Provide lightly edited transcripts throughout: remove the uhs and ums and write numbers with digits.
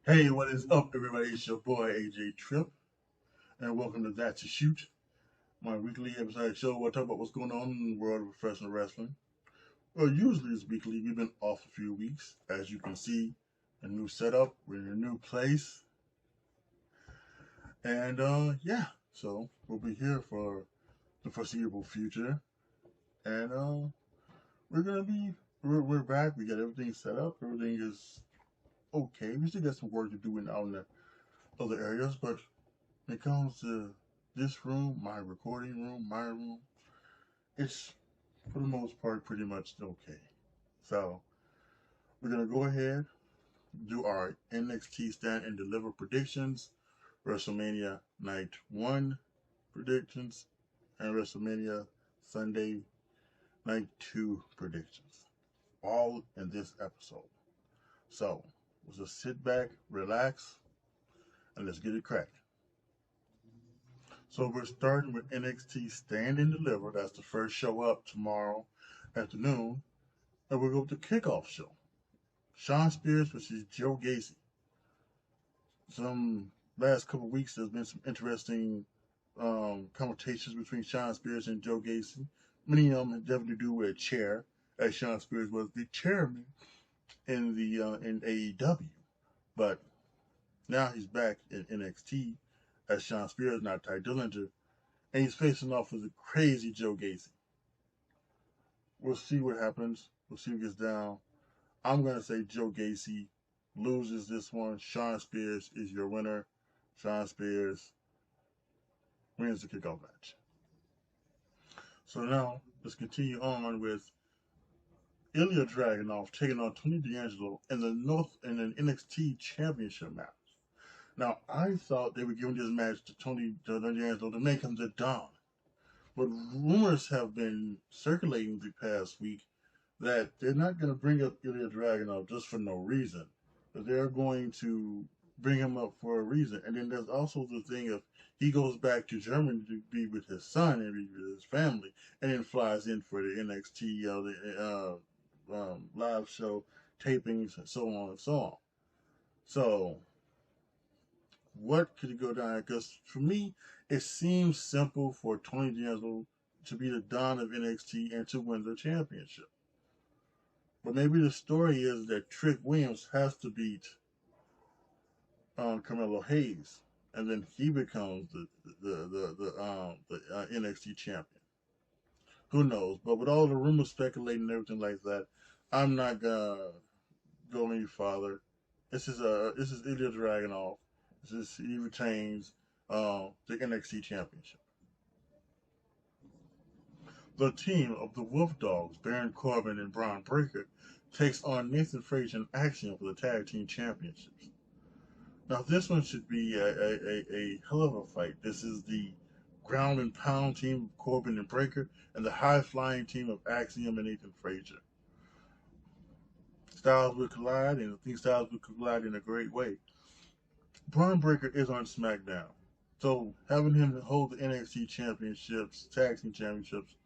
Hey, what is up, everybody? It's your boy AJTRIP, and welcome to That to Shoot, my weekly episodic show where I talk about what's going on in the world of professional wrestling. Well, usually it's weekly. We've been off a few weeks. As you can see, a new setup. We're in a new place, and yeah, so we'll be here for the foreseeable future, and we're gonna be we're back. We got everything set up. Everything is okay. We still got some work to do in out in the other areas, but when it comes to this room, my recording room, my room, it's for the most part pretty much okay. So we're gonna go ahead, do our NXT Stand and Deliver predictions, WrestleMania Night 1 predictions, and WrestleMania Sunday Night 2 predictions. All in this episode. So let's just sit back, relax, and let's get it cracked. So we're starting with NXT Stand and Deliver. That's the first show up tomorrow afternoon. And we'll go with the kickoff show. Shawn Spears versus Joe Gacy. Some last couple of weeks there's been some interesting conversations between Shawn Spears and Joe Gacy. Many of them have definitely to do with a chair, as Shawn Spears was the chairman in the in AEW. But now he's back in NXT as Shawn Spears, not Ty Dillinger, and he's facing off with a crazy Joe Gacy. We'll see what happens. We'll see who gets down. I'm going to say Joe Gacy loses this one. Shawn Spears is your winner. Shawn Spears wins the kickoff match. So now, let's continue on with Ilya Dragunov taking on Tony D'Angelo in an NXT Championship match. Now, I thought they were giving this match to Tony D'Angelo to make him the Don. But rumors have been circulating the past week that they're not going to bring up Ilya Dragunov just for no reason. That they're going to bring him up for a reason. And then there's also the thing of he goes back to Germany to be with his son and be with his family, and then flies in for the NXT live show tapings and so on and so on. So, what could it go down? Because for me, it seems simple for Tony D'Angelo to be the Don of NXT and to win the championship. But maybe the story is that Trick Williams has to beat Carmelo Hayes, and then he becomes the NXT champion. Who knows? But with all the rumors speculating and everything like that, I'm not gonna go any farther. This is Ilya Dragunov. He retains the NXT championship. The team of the Wolf Dogs, Baron Corbin and Braun Breaker, takes on Nathan Frazier and Axiom for the tag team championships. Now this one should be a hell of a fight. This is the ground and pound team of Corbin and Breaker and the high flying team of Axiom and Nathan Frazier. Styles will collide, and I think Styles will collide in a great way. Braun Breaker is on SmackDown, so having him hold the NXT championships, tag team championships,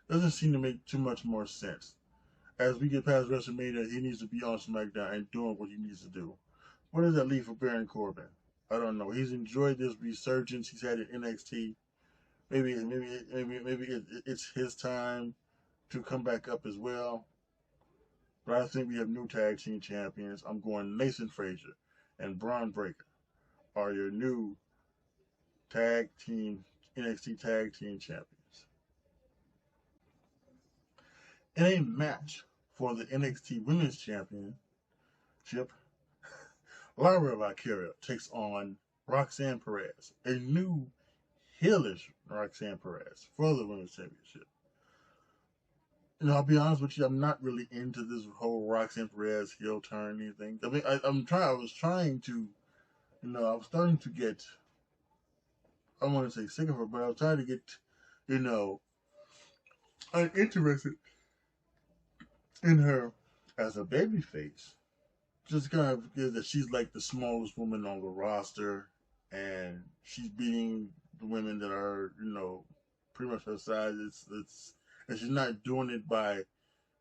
doesn't seem to make too much more sense. As we get past WrestleMania, he needs to be on SmackDown and doing what he needs to do. What does that leave for Baron Corbin? I don't know. He's enjoyed this resurgence he's had in NXT. Maybe it's his time to come back up as well. But I think we have new tag team champions. I'm going Nathan Frazier and Braun Breaker are your new tag team NXT tag team champions. In a match for the NXT Women's Championship, Laura Valkyria takes on Roxanne Perez, a new heelish Roxanne Perez for the Women's Championship. You know, I'll be honest with you, I'm not really into this whole Roxanne Perez heel turn anything. I mean, I was trying to, I was starting to get, I don't want to say sick of her, but I was trying to get, uninterested in her as a babyface. Just kind of because that she's like the smallest woman on the roster, and she's beating the women that are, pretty much her size. And she's not doing it by,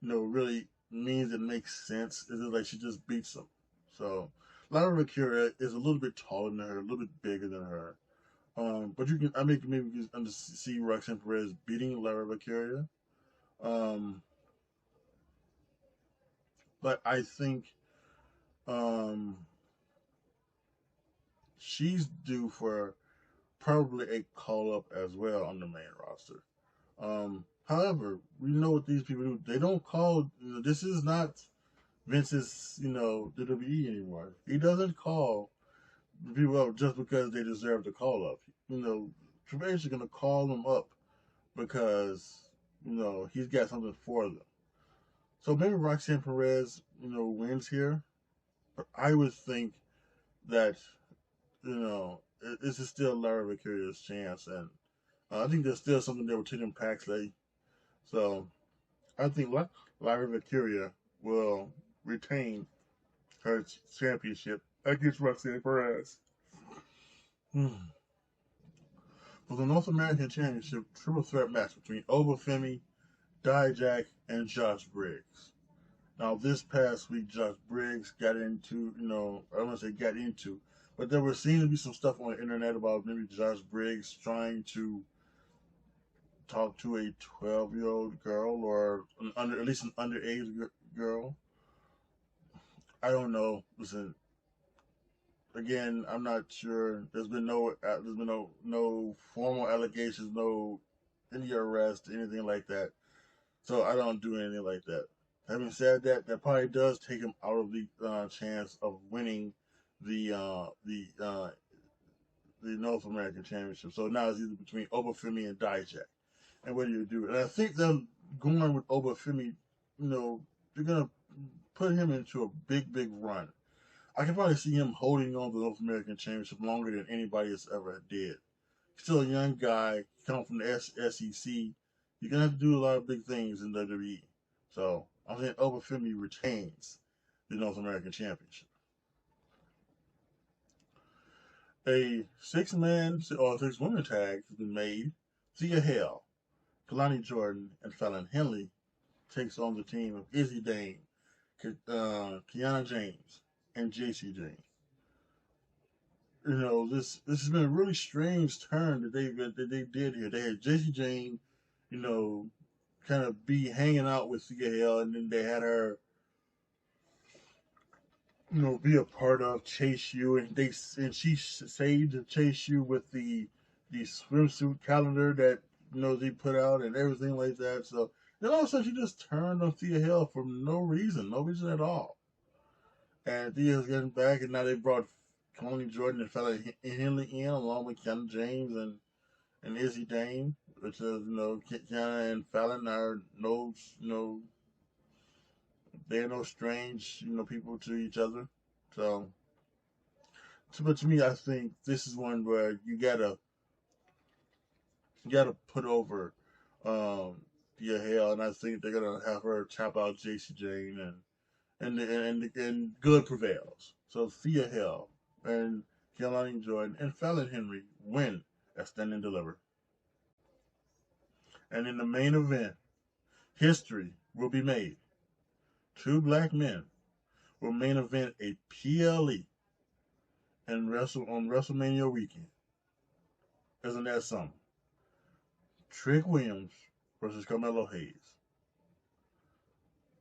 really means that makes sense. It's just like she just beats them. So, Lara Valkyria is a little bit taller than her, a little bit bigger than her. But I maybe you can see Roxanne Perez beating Lara Valkyria. Um, but I think um, she's due for probably a call up as well on the main roster. However, we know what these people do. They don't call. This is not Vince's, WWE anymore. He doesn't call people up just because they deserve the call up. Triple H is gonna call them up because he's got something for them. So maybe Roxanne Perez, wins here. But I would think that this is still Lara Valkyria's chance, and I think there's still something there with Tatum Paxley. So I think Lara Valkyria will retain her championship against Roxanne Perez. For the North American Championship triple threat match between Obafemi, Dijak, and Josh Briggs. Now, this past week, Josh Briggs got into, I don't want to say got into, but there was seeming to be some stuff on the internet about maybe Josh Briggs trying to talk to a 12-year-old girl or at least an underage girl. I don't know. Listen, again, I'm not sure. There's been no formal allegations, no any arrest, anything like that. So I don't do anything like that. Having said that, that probably does take him out of the chance of winning the North American Championship. So now it's either between Obafemi and Dijak. And what do you do? And I think them going with Obafemi, they're gonna put him into a big run. I can probably see him holding on to the North American Championship longer than anybody else ever did. He's still a young guy, coming from the SEC. You're gonna have to do a lot of big things in WWE. So I'm saying Obafemi retains the North American Championship. A 6-man or 6-woman tag has been made. Thea Hale, Kalani Jordan, and Fallon Henley takes on the team of Izzy Dane, Kiana James, and JC Jane. This has been a really strange turn that they did here. They had JC Jane, kind of be hanging out with Thea Hale, and then they had her, be a part of Chase U, and she saved Chase U with the swimsuit calendar that they put out and everything like that. So then all of a sudden she just turned on Thea Hale for no reason at all. And Thea's getting back, and now they brought Kalani Jordan and Fallon Henley in along with Kiana James and Izzy Dane, which is Kiana and Fallon are they're no strange people to each other. So but to me, I think this is one where you gotta put over Thea Hale, and I think they're gonna have her chop out JC Jane, and good prevails. So Thea Hale and Kalani Jordan and Fallon Henry win at Stand and Deliver. And in the main event, history will be made. 2 black men will main event a PLE on WrestleMania weekend. Isn't that something? Trick Williams versus Carmelo Hayes.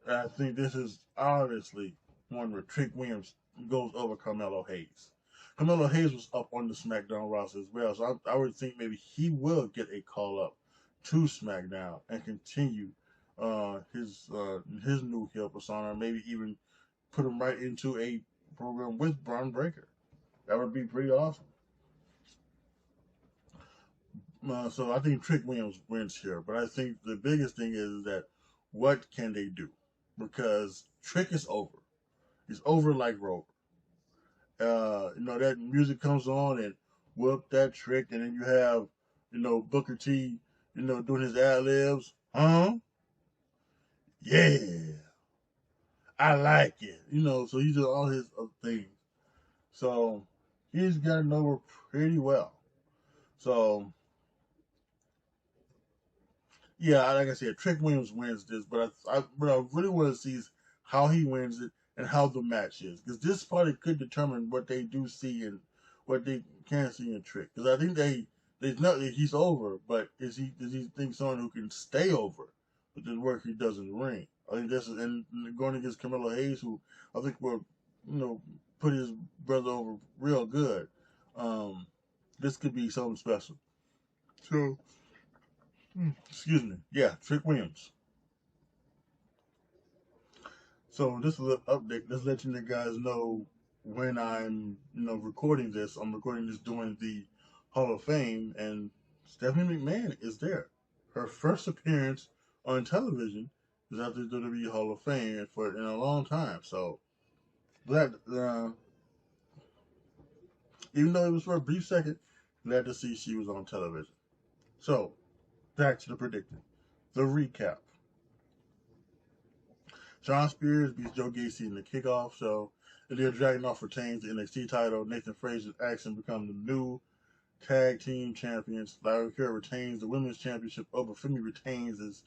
And I think this is obviously one where Trick Williams goes over Carmelo Hayes. Carmelo Hayes was up on the SmackDown roster as well, so I would think maybe he will get a call up to SmackDown and continue his new heel persona, maybe even put him right into a program with Braun Breaker. That would be pretty awesome. So I think Trick Williams wins here, but I think the biggest thing is that what can they do? Because Trick is over. He's over like Rover. That music comes on and whoop that Trick, and then you have, Booker T, doing his ad-libs. Huh? Yeah. I like it. So he does all his things. So he's gotten over pretty well. So yeah, like I said, Trick Williams wins this, but what I really want to see is how he wins it and how the match is, because this probably could determine what they do see and what they can't see in Trick. Because I think there's not he's over, but does he think someone who can stay over with the work he does in the ring? I think this is, and going against Carmelo Hayes, who I think will put his brother over real good. This could be something special. So, excuse me. Yeah, Trick Williams. So this is an update. Let's let you guys know when I'm, recording this. I'm recording this during the Hall of Fame, and Stephanie McMahon is there. Her first appearance on television is at the WWE Hall of Fame in a long time. So glad, even though it was for a brief second, glad to see she was on television. So back to the predicted, the recap. Shawn Spears beats Joe Gacy in the kickoff show. Ilya Dragunov retains the NXT title. Nathan Fraser's Action become the new tag team champions. Larry Kerr retains the women's championship. Oba Femi retains his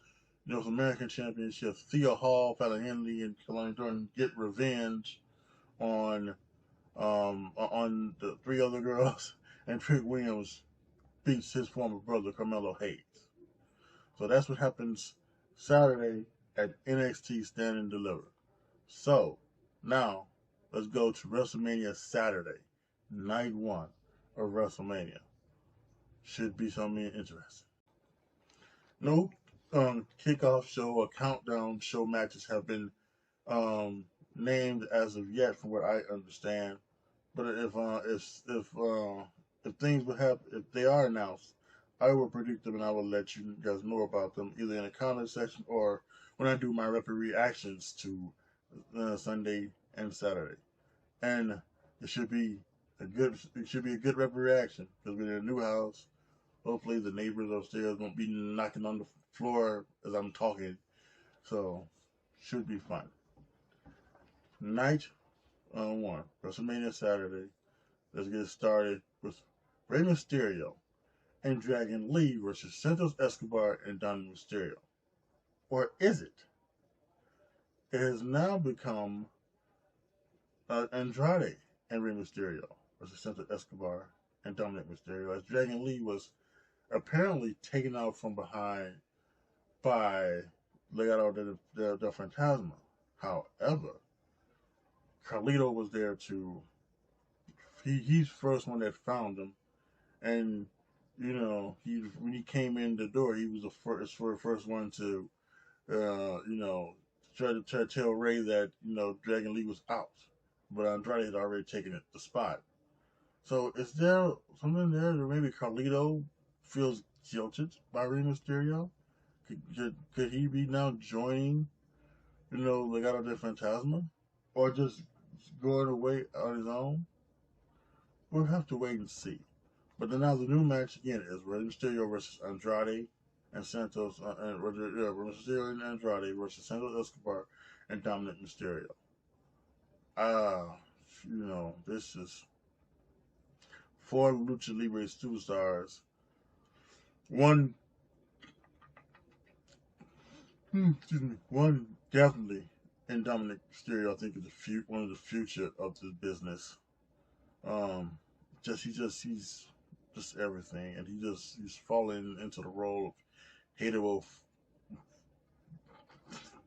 North American championship. Thea Hall, Fallon Henley, and Kelani Thornton get revenge on the three other girls. And Trick Williams beats his former brother Carmelo Hayes. So that's what happens Saturday at NXT Stand and Deliver. So, now, let's go to WrestleMania Saturday, night one of WrestleMania. Should be something interesting. No kickoff show or countdown show matches have been named as of yet, from what I understand. But if things would happen, if they are announced, I will predict them and I will let you guys know about them either in the comment section or when I do my referee reactions to Sunday and Saturday. And it should be a good referee reaction because we're in a new house. Hopefully the neighbors upstairs won't be knocking on the floor as I'm talking. So should be fun. Night one, WrestleMania Saturday. Let's get started with Rey Mysterio and Dragon Lee versus Santos Escobar and Dominic Mysterio. Or is it? It has now become Andrade and Rey Mysterio versus Santos Escobar and Dominic Mysterio, as Dragon Lee was apparently taken out from behind by Legado del Fantasma. However, Carlito was there to. He's the first one that found him, and when he came in the door, he was the first one to try to tell Ray that Dragon Lee was out, but Andrade had already taken the spot. So is there something there that maybe Carlito feels jilted by Rey Mysterio? Could he be now joining Legado del Fantasma, or just going away on his own? We'll have to wait and see. But then now the new match again is Rey Mysterio versus Andrade and Santos, Mysterio and Andrade versus Santos Escobar and Dominic Mysterio. This is 4 Lucha Libre superstars. One definitely in Dominic Mysterio, I think, is one of the future of the business. He's just everything, and he's falling into the role of hateable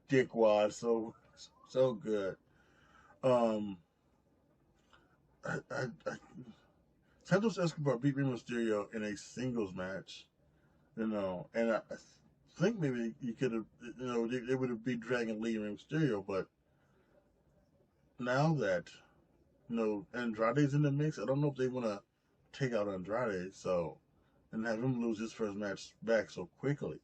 dickwad so good. Santos Escobar beat Rey Mysterio in a singles match, and I think maybe he could have, they would have beat Dragon Lee and Rey Mysterio, but now that Andrade's in the mix, I don't know if they want to take out Andrade and have him lose his first match back so quickly.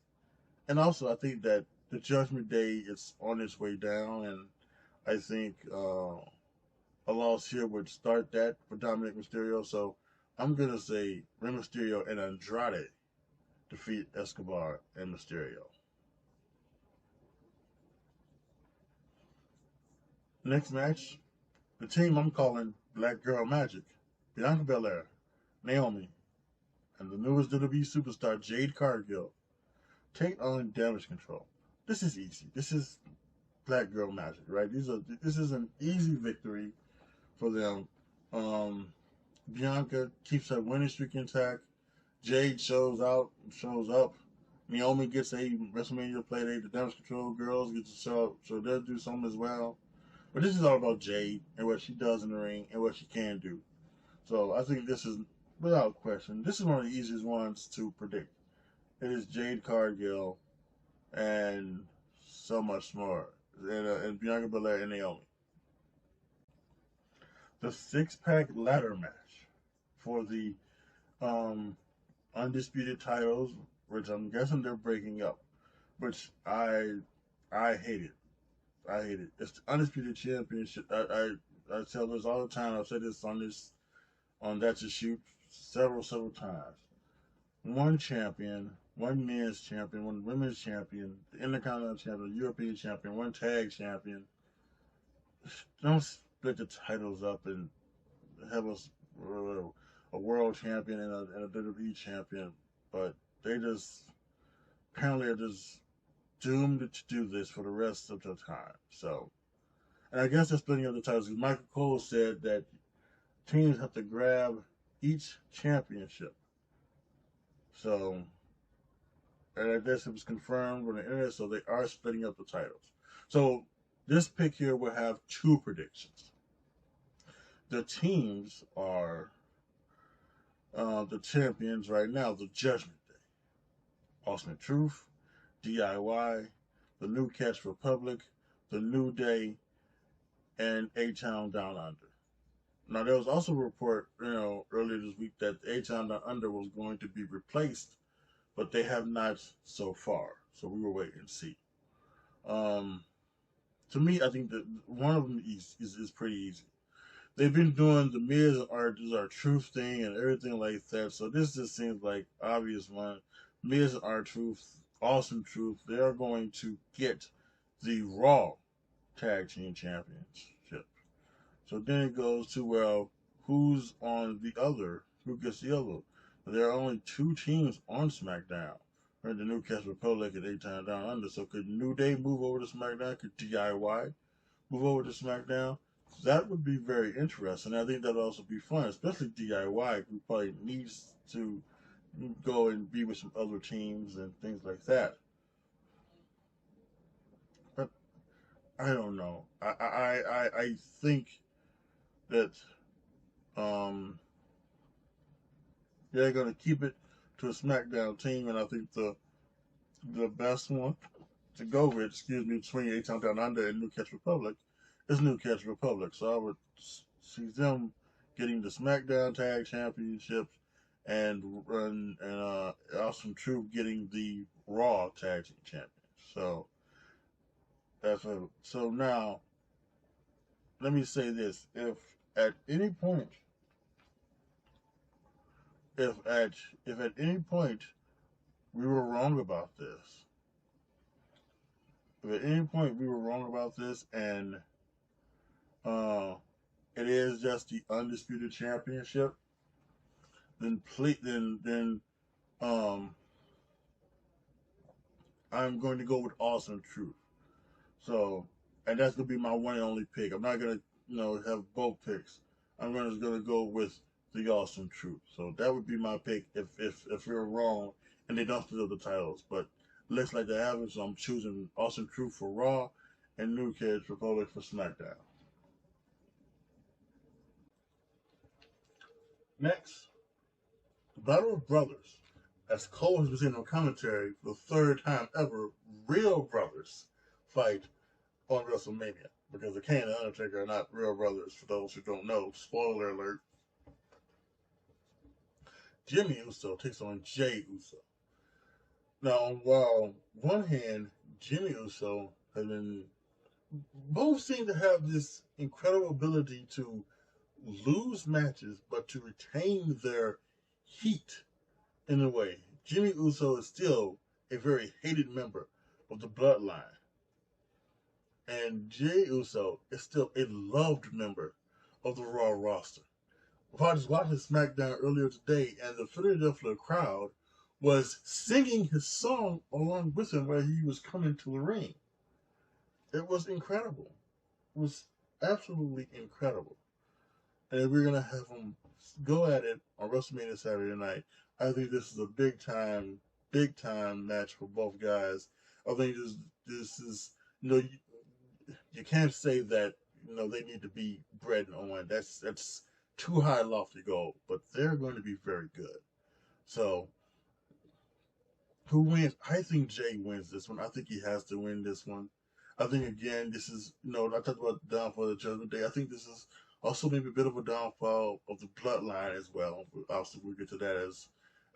And also, I think that the Judgment Day is on its way down, and I think a loss here would start that for Dominic Mysterio. So I'm gonna say Rey Mysterio and Andrade defeat Escobar and Mysterio. Next match, the team I'm calling Black Girl Magic, Bianca Belair, Naomi, and the newest WWE superstar Jade Cargill take on Damage Control. This is easy. This is Black Girl Magic, right? This is an easy victory for them. Bianca keeps her winning streak intact. Jade shows up. Naomi gets a WrestleMania play date. The Damage Control girls get to show up, so they'll do something as well. But this is all about Jade and what she does in the ring and what she can do. So I think this is, without question, this is one of the easiest ones to predict. It is Jade Cargill and so much more. And Bianca Belair and Naomi. The six-pack ladder match for the undisputed titles, which I'm guessing they're breaking up, which I hate it. I hate it. It's the undisputed championship. I tell this all the time. I've said this on That's a Shoot several times. One champion, one men's champion, one women's champion, the Intercontinental champion, European champion, one tag champion. Don't split the titles up and have a world champion and a WWE champion, but they just apparently are just doomed to do this for the rest of the time. So, and I guess they're splitting up the titles because Michael Cole said that teams have to grab each championship. So, and I guess it was confirmed on the internet, so they are splitting up the titles. So, this pick here will have two predictions. The teams are the champions right now, the Judgment Day. Ultimate Truth, DIY, the New Catch Republic, the New Day, and A-Town Down Under. Now, there was also a report, earlier this week that A-Town Down Under was going to be replaced, but they have not so far. So we will wait and see. To me, I think that one of them is pretty easy. They've been doing the Miz and R-Truth thing and everything like that, so this just seems like obvious one. Miz and R-Truth, Awesome Truth, they are going to get the Raw Tag Team Championship. So then it goes to, well, who's on the other? Who gets the other? There are only two teams on SmackDown. Right, the New Catch Republic and A-Town Down Under. So could New Day move over to SmackDown? Could DIY move over to SmackDown? That would be very interesting. I think that would also be fun, especially DIY, who probably needs to go and be with some other teams and things like that. But I don't know. I think that they're going to keep it to a SmackDown team, and I think the best one to go with, between A-Town Down Under and New Catch Republic is New Catch Republic. So I would see them getting the SmackDown Tag Championships and Awesome Truth getting the Raw Tag Team Champions. So that's what. So now, let me say this: if at any point we were wrong about this, and it is just the undisputed championship, then I'm going to go with Awesome Truth. So, and that's gonna be my one and only pick. I'm not gonna have both picks. I'm just gonna go with the Awesome Truth. So that would be my pick if we're wrong and they don't split up the titles. But it looks like they haven't, so I'm choosing Awesome Truth for Raw and New Catch Republic for SmackDown. Next, the Battle of Brothers. As Cole has been saying on commentary for the third time ever, real brothers fight on WrestleMania. Because the Kane and the Undertaker are not real brothers, for those who don't know. Spoiler alert. Jimmy Uso takes on Jey Uso. Now, while one hand, Jimmy Uso both seem to have this incredible ability to lose matches, but to retain their heat in a way. Jimmy Uso is still a very hated member of the Bloodline. And Jey Uso is still a loved member of the Raw roster. I was watching SmackDown earlier today, and the Philadelphia crowd was singing his song along with him while he was coming to the ring. It was incredible. It was absolutely incredible. And we're gonna have them go at it on WrestleMania Saturday night. I think this is a big time match for both guys. I think this is you can't say that they need to be Bret and Owen. That's too high lofty goal, but they're going to be very good. So who wins? I think Jay wins this one. I think he has to win this one. I think again, this is I talked about the downfall of the Judgment Day. I think this is also maybe a bit of a downfall of the bloodline as well. Obviously, we'll get to that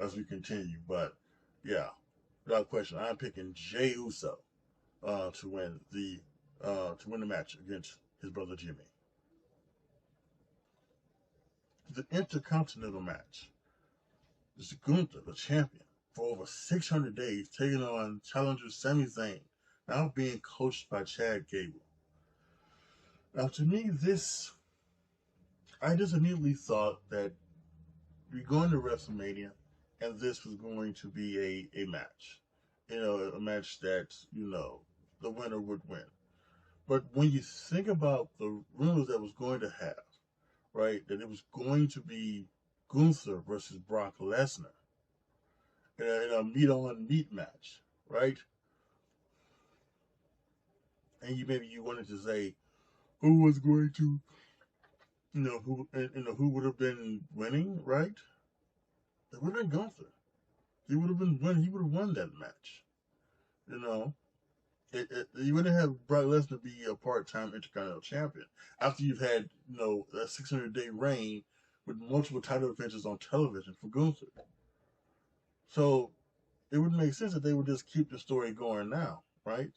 as we continue. But yeah, without question, I'm picking Jay Uso to win the match against his brother Jimmy. The Intercontinental match is Gunther, the champion, for over 600 days, taking on challenger Sami Zayn, now being coached by Chad Gable. Now, to me, I just immediately thought that we're going to WrestleMania, and this was going to be a match. A match that, the winner would win. But when you think about the rumors that was going to have, right, that it was going to be Gunther versus Brock Lesnar in a meat-on-meat match, right? And you wanted to say who was going to, who would have been winning, right? It would have been Gunther. He would have won that match. You wouldn't have Brock Lesnar be a part-time Intercontinental Champion after you've had, a 600-day reign with multiple title defenses on television for Gunther. So it would make sense that they would just keep the story going now, right?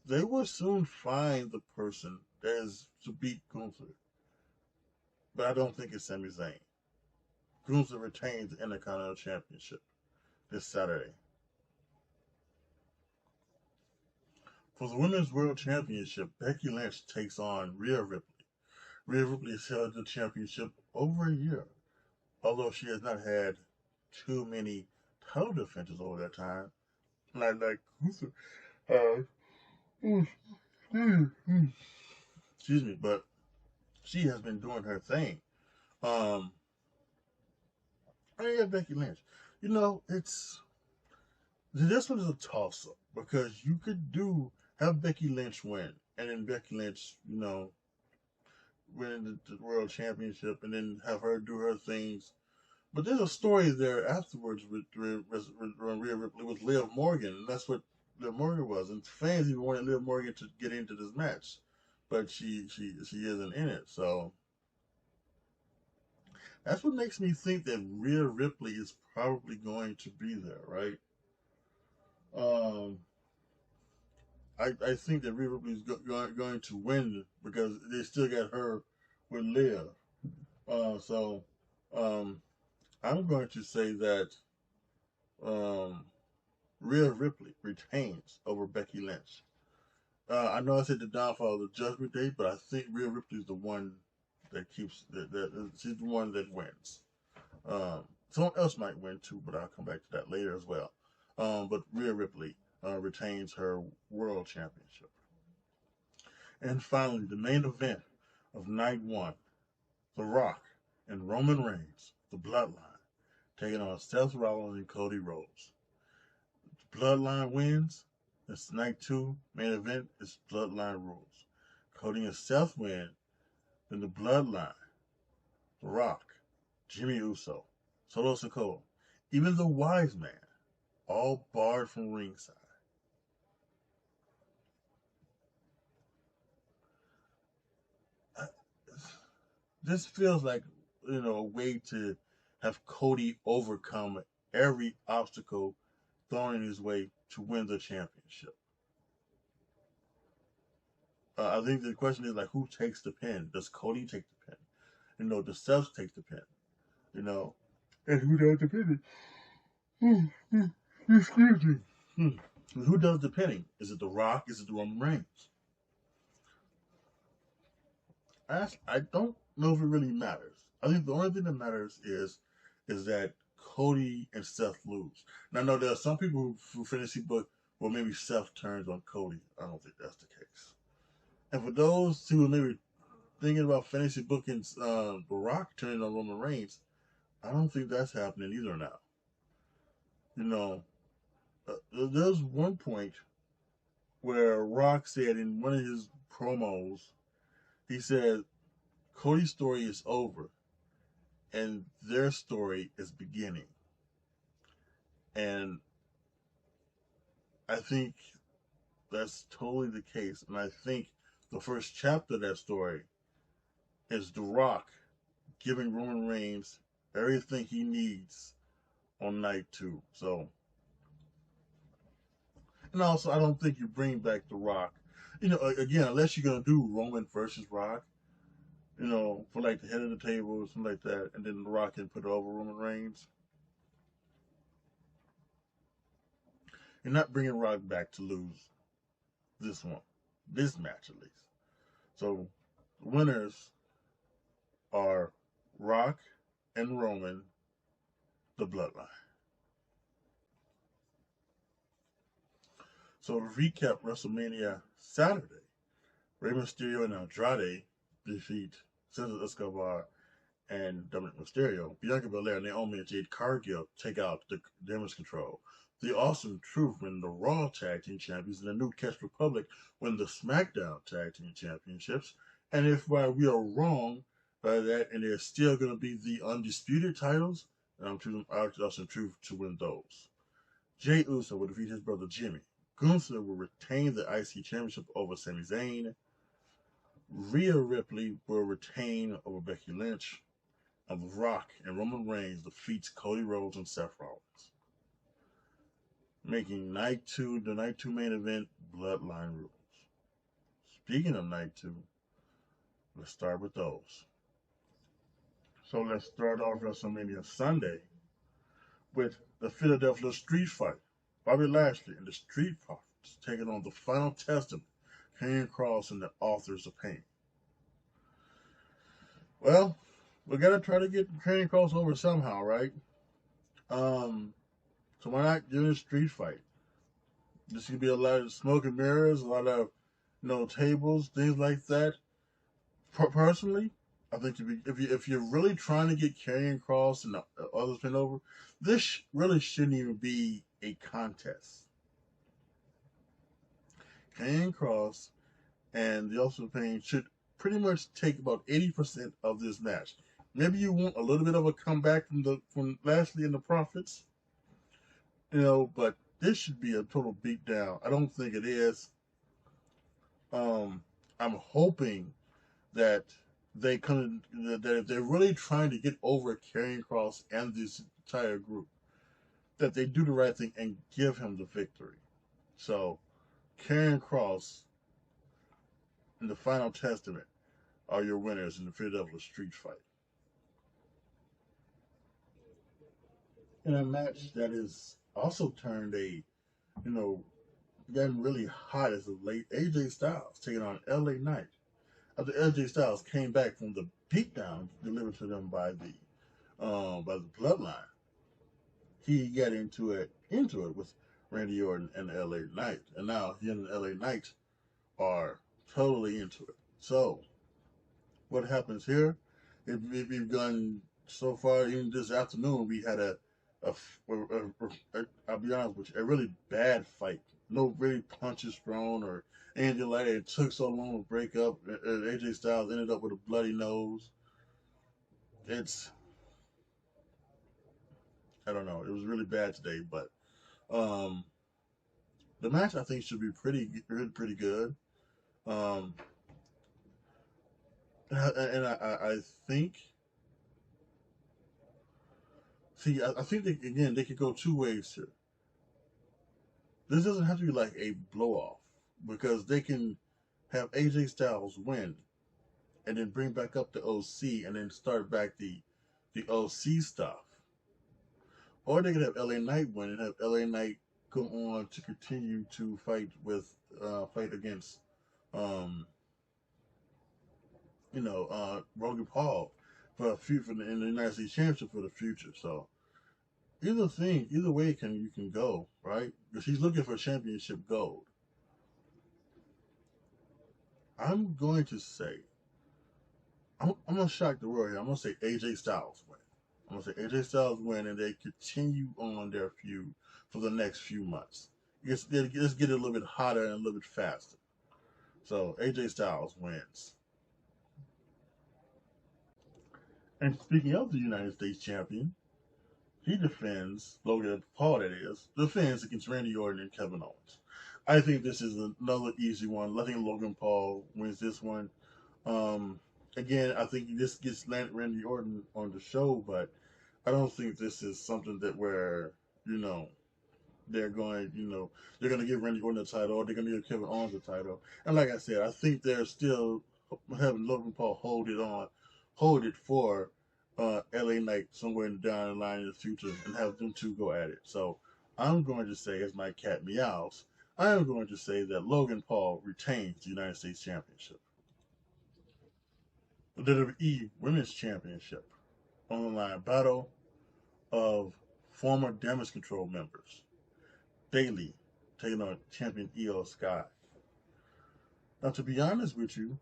They will soon find the person that is to beat Gunther. But I don't think it's Sami Zayn. Gunther retains the Intercontinental Championship this Saturday. For the Women's World Championship, Becky Lynch takes on Rhea Ripley. Rhea Ripley has held the championship over a year, although she has not had too many title defenses over that time. Like Gunther. Excuse me, but she has been doing her thing. I got Becky Lynch. This one is a toss-up because you could have Becky Lynch win, and then Becky Lynch, win the World Championship, and then have her do her things. But there's a story there afterwards with Rhea Ripley with Liv Morgan, and that's what Liv Morgan was. And fans even wanted Liv Morgan to get into this match, but she isn't in it. So that's what makes me think that Rhea Ripley is probably going to be there, right? I think that Rhea Ripley is going to win because they still got her with Liv. So I'm going to say that Rhea Ripley retains over Becky Lynch. I know I said the downfall of the Judgment Day, but I think Rhea Ripley is the one that keeps she's the one that wins. Someone else might win too, but I'll come back to that later as well. But Rhea Ripley retains her World Championship. And finally, the main event of night one, The Rock and Roman Reigns, the Bloodline, taking on Seth Rollins and Cody Rhodes. The Bloodline wins. It's night two. Main event is Bloodline rules. Cody and Seth win. Then the Bloodline, The Rock, Jimmy Uso, Solo Sikoa, even the Wise Man, all barred from ringside. This feels like, a way to have Cody overcome every obstacle thrown in his way to win the championship. I think the question is who takes the pin? Does Cody take the pin? Does Seth take the pin? And who does the pinning? Excuse me. Who does the pinning? Is it The Rock? Is it the Roman Reigns? I don't know if it really matters. I think the only thing that matters is that Cody and Seth lose. Now, I know there are some people who fantasy book Well, maybe Seth turns on Cody. I don't think that's the case. And for those who are maybe thinking about fantasy booking The Rock turning on Roman Reigns, I don't think that's happening either now. You know, there's one point where Rock said in one of his promos, he said, Cody's story is over and their story is beginning. And I think that's totally the case. And I think the first chapter of that story is The Rock giving Roman Reigns everything he needs on night 2. So, and also, I don't think you bring back The Rock. Again, unless you're going to do Roman versus Rock, for like the head of the table or something like that, and then The Rock can put it over Roman Reigns. You're not bringing Rock back to lose this match at least. So, the winners are Rock and Roman, the Bloodline. So to recap WrestleMania Saturday, Rey Mysterio and Andrade defeat Cesar Escobar and Dominic Mysterio. Bianca Belair, Naomi, and Jade Cargill take out the Damage Control. The Awesome Truth win the Raw Tag Team Champions, and the New Catch Republic win the SmackDown Tag Team Championships. And if we are wrong by that, and they're still going to be the undisputed titles, I'm choosing Awesome Truth to win those. Jey Uso will defeat his brother Jimmy. Gunther will retain the IC Championship over Sami Zayn. Rhea Ripley will retain over Becky Lynch. And The Rock and Roman Reigns defeats Cody Rhodes and Seth Rollins, making night 2 the night 2 main event Bloodline Rules. Speaking of night 2, let's start with those. So let's start off WrestleMania Sunday with the Philadelphia Street Fight. Bobby Lashley and the Street Profits taking on the Final Testament, Karrion Kross and the Authors of Pain. Well, we gotta try to get Karrion Kross over somehow, right? So why not do a street fight? This could be a lot of smoke and mirrors, a lot of tables, things like that. Personally, I think if you're really trying to get Karrion Kross and the Others Pain over, this really shouldn't even be a contest. Karrion Kross and the Authors of Pain should pretty much take about 80% of this match. Maybe you want a little bit of a comeback from Lashley and the Profits, but this should be a total beatdown. I don't think it is. I'm hoping that that if they're really trying to get over Karrion Kross and this entire group, that they do the right thing and give him the victory. So, Karrion Kross and the Final Testament are your winners in the Philadelphia Street Fight. In a match that is also turned gotten really hot as of late, AJ Styles taking on LA Knight. After AJ Styles came back from the beatdown delivered to them by the Bloodline, he got into it with Randy Orton and the LA Knight, and now he and the LA Knight are totally into it. So, what happens here? We've gone so far. Even this afternoon, we had I'll be honest with you, a really bad fight. No really punches thrown or anything like that. It took so long to break up. AJ Styles ended up with a bloody nose. I don't know. It was really bad today, but the match I think should be pretty good. And I think. See, I think they could go two ways here. This doesn't have to be like a blow-off, because they can have AJ Styles win and then bring back up the OC and then start back the OC stuff. Or they could have LA Knight win and have LA Knight go on to continue to fight against Logan Paul in the United States Championship for the future. So either way you can go, right? Because he's looking for championship gold. I'm going to say I'm gonna shock the world here. I'm gonna say AJ Styles win. I'm gonna say AJ Styles win, and they continue on their feud for the next few months. Let's get it a little bit hotter and a little bit faster. So AJ Styles wins. And speaking of the United States champion, he defends Logan Paul. That is defends against Randy Orton and Kevin Owens. I think this is another easy one. I think Logan Paul wins this one. Um, Again, I think this gets Randy Orton on the show, but I don't think this is something that where you know they're going to give Randy Orton the title or they're going to give Kevin Owens the title. And like I said, I think they're still having Logan Paul hold it for LA Knight somewhere down the line in the future and have them two go at it. So I'm going to say, as my cat meows, I am going to say that Logan Paul retains the United States Championship. The WWE Women's Championship on the line, battle of former Damage Control members. Bayley taking on champion Io Sky. Now, to be honest with you,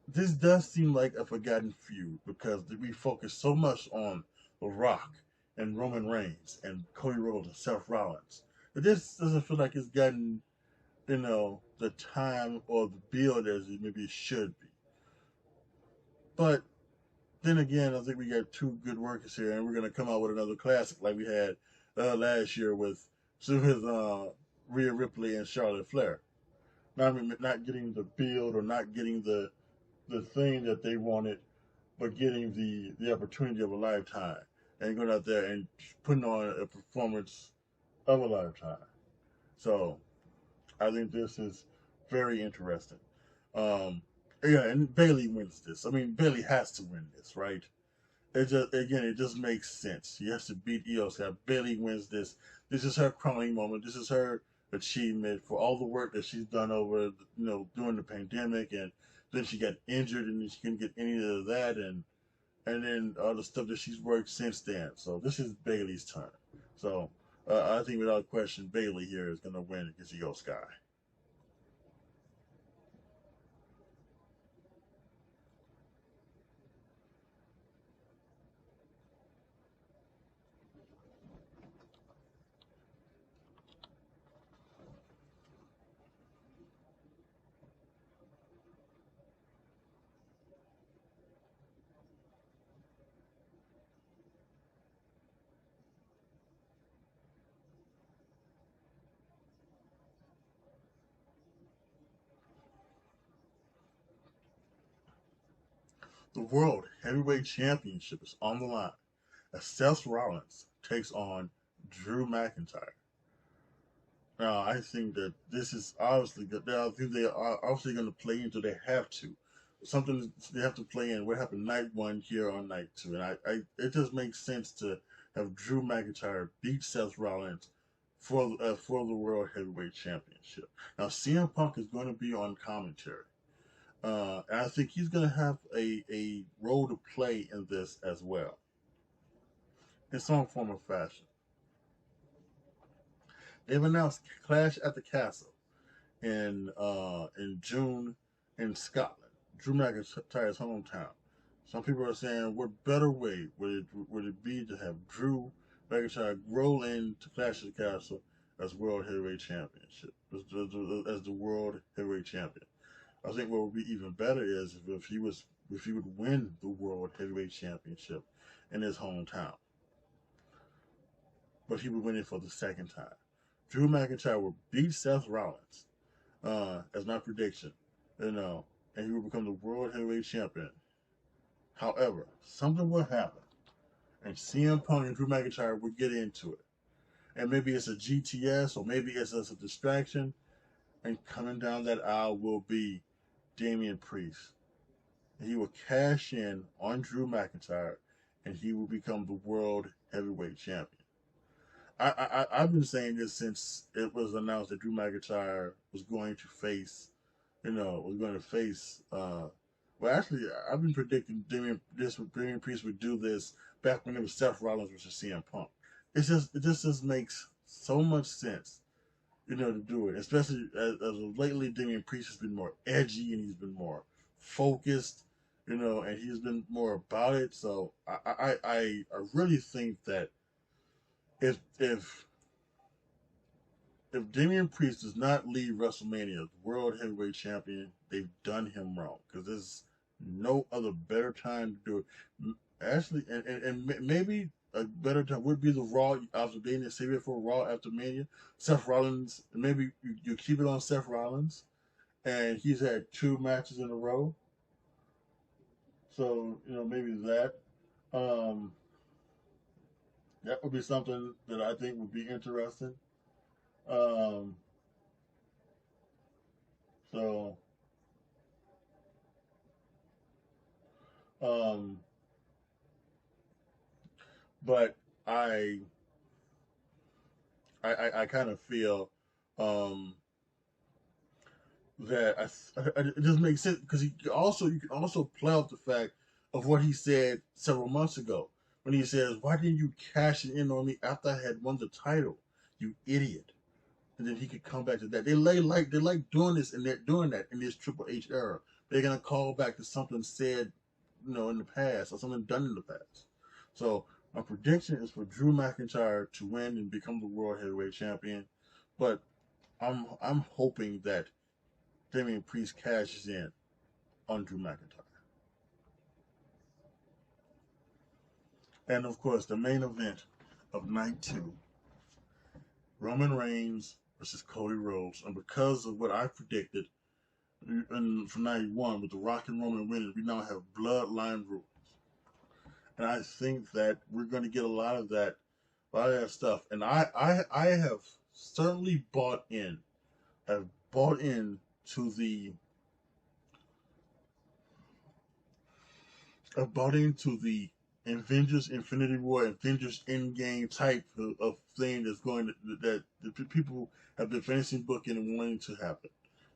this does seem like a forgotten feud because we focus so much on The Rock and Roman Reigns and Cody Rhodes and Seth Rollins. But this doesn't feel like it's gotten, the time or the build as it maybe should be. But then again, I think we got two good workers here, and we're going to come out with another classic like we had last year with Rhea Ripley and Charlotte Flair. Not getting the build or not getting the thing that they wanted, but getting the opportunity of a lifetime and going out there and putting on a performance of a lifetime. So I think this is very interesting. Um, yeah, and Bayley wins this. I mean, Bayley has to win this, right? It just makes sense. She has to beat Io Sky. Bayley wins this. This is her crowning moment. This is her achievement for all the work that she's done over, during the pandemic, and then she got injured and she couldn't get any of that, and then all the stuff that she's worked since then. So this is Bayley's turn. So I think without question, Bayley here is going to win against Io Sky. The World Heavyweight Championship is on the line as Seth Rollins takes on Drew McIntyre. Now, I think that this is obviously good. I think they are obviously going to play into. They have to something they have to play in. What happened night one here on night two, and it just makes sense to have Drew McIntyre beat Seth Rollins for the World Heavyweight Championship. Now, CM Punk is going to be on commentary. And I think he's going to have a role to play in this as well, in some form or fashion. They've announced Clash at the Castle in June in Scotland, Drew McIntyre's hometown. Some people are saying, what better way would it be to have Drew McIntyre roll into Clash at the Castle as World Heavyweight Championship, as the World Heavyweight Champion? I think what would be even better is if he would win the World Heavyweight Championship in his hometown, but he would win it for the second time. Drew McIntyre will beat Seth Rollins, as my prediction, and he will become the World Heavyweight Champion. However, something will happen, and CM Punk and Drew McIntyre will get into it, and maybe it's a GTS or maybe it's just a distraction, and coming down that aisle will be Damian Priest. And he will cash in on Drew McIntyre, and he will become the World Heavyweight Champion. I've been saying this since it was announced that Drew McIntyre was going to face, was going to face Well, actually, I've been predicting Damian Priest would do this back when it was Seth Rollins versus CM Punk. It just makes so much sense, to do it. Especially as of lately, Damian Priest has been more edgy and he's been more focused, and he's been more about it. So I really think that if if if Damian Priest does not leave WrestleMania as World Heavyweight Champion, they've done him wrong because there's no other better time to do it. Actually, and maybe a better time would be the Raw after Daniel save it for Raw after Mania. Seth Rollins, maybe you keep it on Seth Rollins, and he's had 2 matches in a row. So maybe that. Um, that would be something that I think would be interesting. Um, so um, but I I kind of feel um, that it doesn't make sense because you can also play off the fact of what he said several months ago when he says, "Why didn't you cash it in on me after I had won the title, you idiot?" And then he could come back to that. They like doing this and they're doing that in this Triple H era. They're gonna call back to something said, in the past or something done in the past. So my prediction is for Drew McIntyre to win and become the World Heavyweight Champion, but I'm hoping that Damian Priest cashes in on Drew McIntyre. And of course, the main event of night 2, Roman Reigns versus Cody Rhodes. And because of what I predicted from night 1 with the Rock and Roman winning, we now have bloodline rules. And I think that we're going to get a lot of that stuff. And I have certainly bought in. I've bought in to the Avengers Infinity War, Avengers Endgame type of thing that people have been fantasy booking and wanting to happen.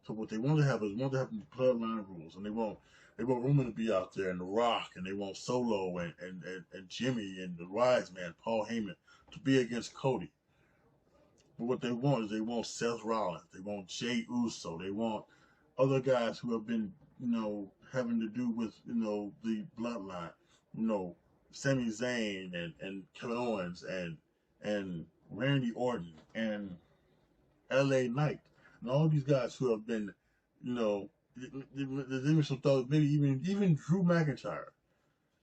So what they want to have bloodline rules, and they want Roman to be out there and The Rock, and they want Solo and Jimmy and the Wise Man, Paul Heyman, to be against Cody. But what they want is they want Seth Rollins, they want Jey Uso, they want other guys who have been, having to do with, the bloodline, you know, Sami Zayn and Kevin Owens and Randy Orton and LA Knight and all these guys who have been, there's even some thoughts, maybe even Drew McIntyre.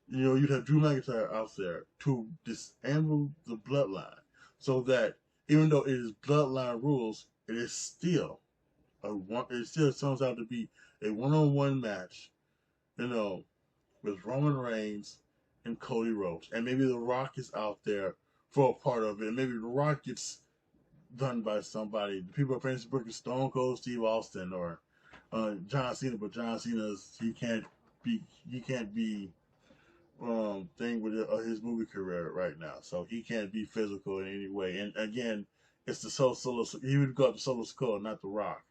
You'd have Drew McIntyre out there to disable the bloodline, so that even though it is bloodline rules, it is still it still turns out to be a one-on-one match, you know, with Roman Reigns and Cody Rhodes, and maybe The Rock is out there for a part of it, and maybe The Rock gets done by somebody. The people at Fantasy Book is Stone Cold Steve Austin or John Cena, but John Cena's he can't be thing with his movie career right now, so he can't be physical in any way. And again, it's the solo. He would go up to Solo Sikoa, not The Rock.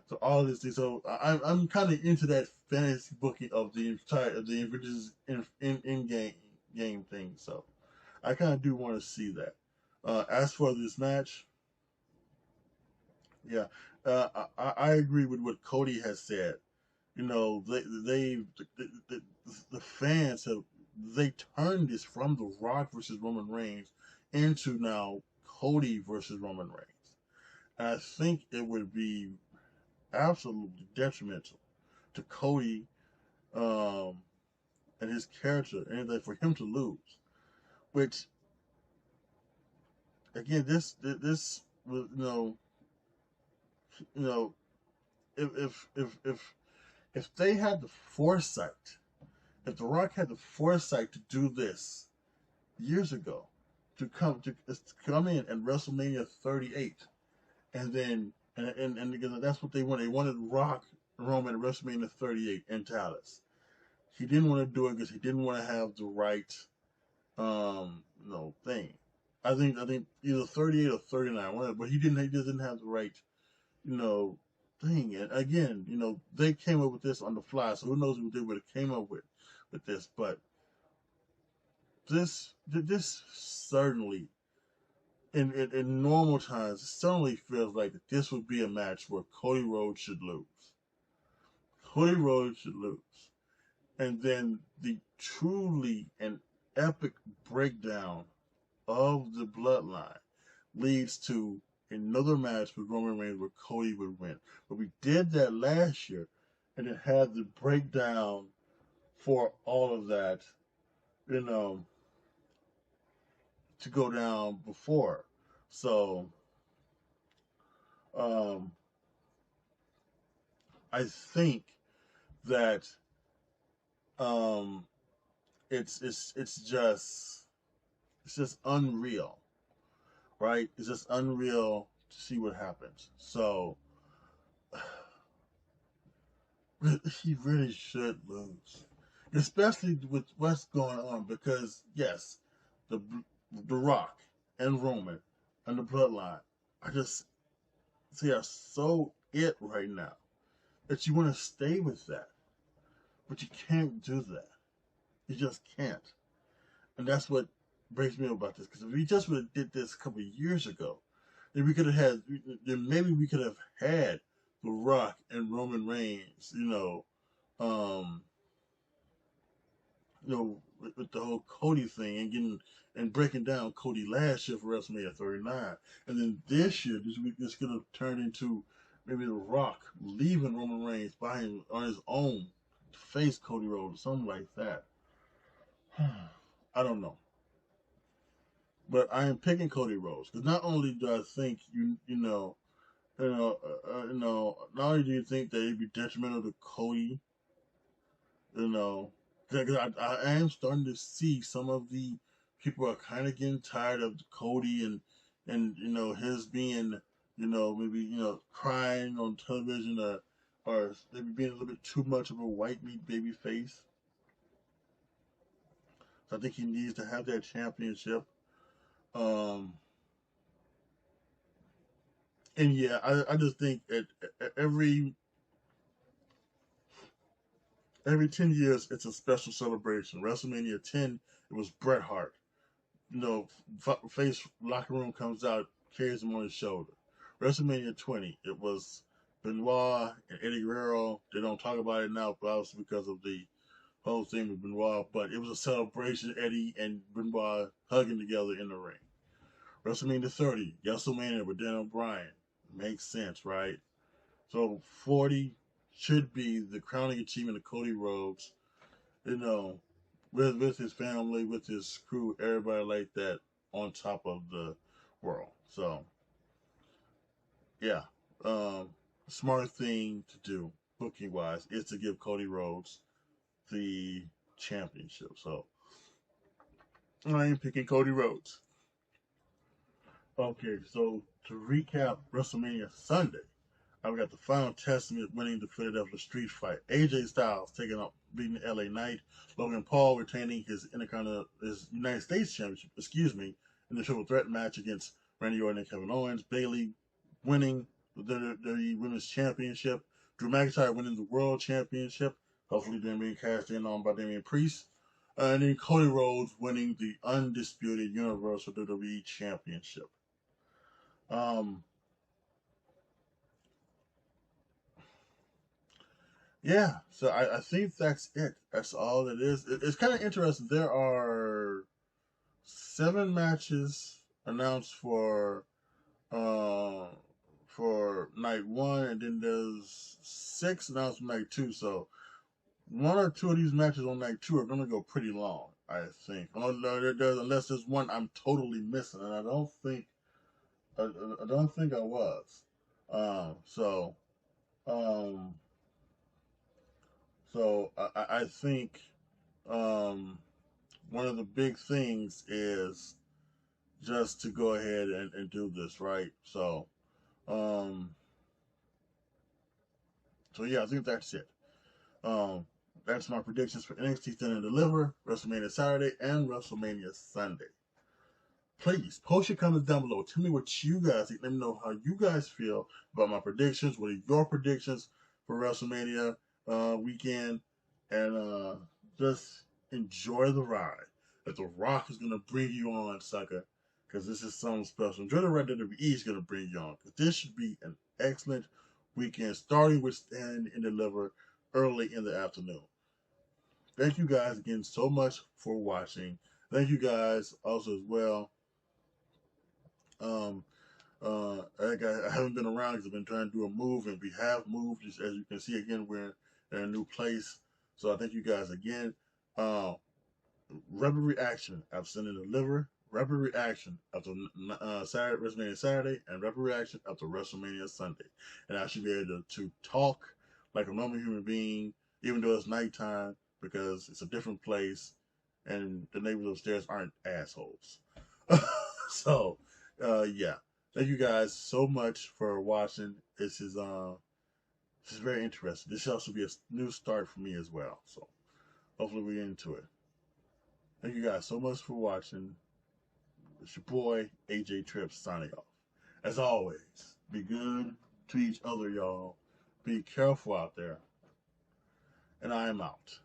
So all this thing. So I'm kind of into that fantasy booking of the entire of the Avengers in game thing. So I kind of do want to see that. As for this match, yeah, I agree with what Cody has said. The fans they turned this from The Rock versus Roman Reigns into now Cody versus Roman Reigns. And I think it would be absolutely detrimental to Cody um, and his character, and for him to lose. Which again, this was you know if they had the foresight, if The Rock had the foresight to do this years ago, to come in at WrestleMania 38, and then and because that's what they wanted. They wanted Rock Roman at WrestleMania 38 in Dallas. He didn't want to do it because he didn't want to have the right thing. I think either 38 or 39, whatever, but he just didn't have the right, you know, thing. And again, they came up with this on the fly, so who knows what they would have came up with this. But this certainly, in normal times, it certainly feels like this would be a match where Cody Rhodes should lose. Cody Rhodes should lose. And then the truly and epic breakdown of the bloodline leads to another match with Roman Reigns where Cody would win. But we did that last year, and it had the breakdown for all of that, to go down before. So, I think that it's just unreal, right? It's just unreal to see what happens. So he really should lose, especially with what's going on. Because yes, the Rock and Roman and the Bloodline they are so it right now that you want to stay with that, but you can't do that. You just can't. And that's what breaks me up about this. Because if we just would have did this a couple of years ago, then maybe we could have had The Rock and Roman Reigns, with the whole Cody thing and breaking down Cody last year for WrestleMania 39, and then this year this could have turned into maybe The Rock leaving Roman Reigns by him on his own to face Cody Rhodes or something like that. I don't know. But I am picking Cody Rhodes because not only do I think not only do you think that it'd be detrimental to Cody, because I am starting to see some of the people are kind of getting tired of Cody and his being maybe crying on television or maybe being a little bit too much of a white meat baby face. So I think he needs to have that championship. And yeah, I just think at every 10 years it's a special celebration. WrestleMania 10, it was Bret Hart. Face locker room comes out, carries him on his shoulder. WrestleMania 20, it was Benoit and Eddie Guerrero. They don't talk about it now, obviously because of the whole thing with Benoit, but it was a celebration, Eddie and Benoit hugging together in the ring. WrestleMania 30, WrestleMania with Daniel Bryan. Makes sense, right? So 40 should be the crowning achievement of Cody Rhodes, with his family, with his crew, everybody like that on top of the world. So, yeah, smart thing to do, booking wise, is to give Cody Rhodes the championship. So, I am picking Cody Rhodes. Okay, so to recap WrestleMania Sunday, I've got the Final Testament winning the Philadelphia Street Fight. AJ Styles beating the LA Knight. Logan Paul retaining his United States Championship, in the triple threat match against Randy Orton and Kevin Owens. Bayley winning the Women's Championship. Drew McIntyre winning the World Championship. Hopefully then being cashed in on by Damian Priest. And then Cody Rhodes winning the undisputed Universal WWE Championship. Yeah, so I think that's it. That's all it is. It's kind of interesting. There are 7 matches announced for night 1, and then there's 6 announced for night 2. So 1 or 2 of these matches on night 2 are going to go pretty long, I think. Unless there's one I'm totally missing, and I don't think I was. So. So I think one of the big things is just to go ahead and do this, right? So yeah, I think that's it. That's my predictions for NXT Stand and Deliver, WrestleMania Saturday, and WrestleMania Sunday. Please post your comments down below. Tell me what you guys think. Let me know how you guys feel about my predictions. What are your predictions for WrestleMania weekend? And just enjoy the ride that The Rock is going to bring you on, sucker. Because this is something special. Enjoy the ride that WWE is going to bring you on. Because this should be an excellent weekend, starting with Stand and Deliver early in the afternoon. Thank you guys again so much for watching. Thank you guys also as well. I haven't been around because I've been trying to do a move, and we have moved. Just as you can see, again, we're in a new place. So I thank you guys again. Rebel Reaction after Stand and Deliver. Rebel Reaction after Saturday, WrestleMania Saturday, and Rebel Reaction after WrestleMania Sunday. And I should be able to talk like a normal human being, even though it's nighttime, because it's a different place, and the neighbors upstairs aren't assholes. So, yeah. Thank you guys so much for watching. This is very interesting. This should also be a new start for me as well. So, hopefully we're into it. Thank you guys so much for watching. It's your boy, AJTRIP, signing off. As always, be good to each other, y'all. Be careful out there. And I am out.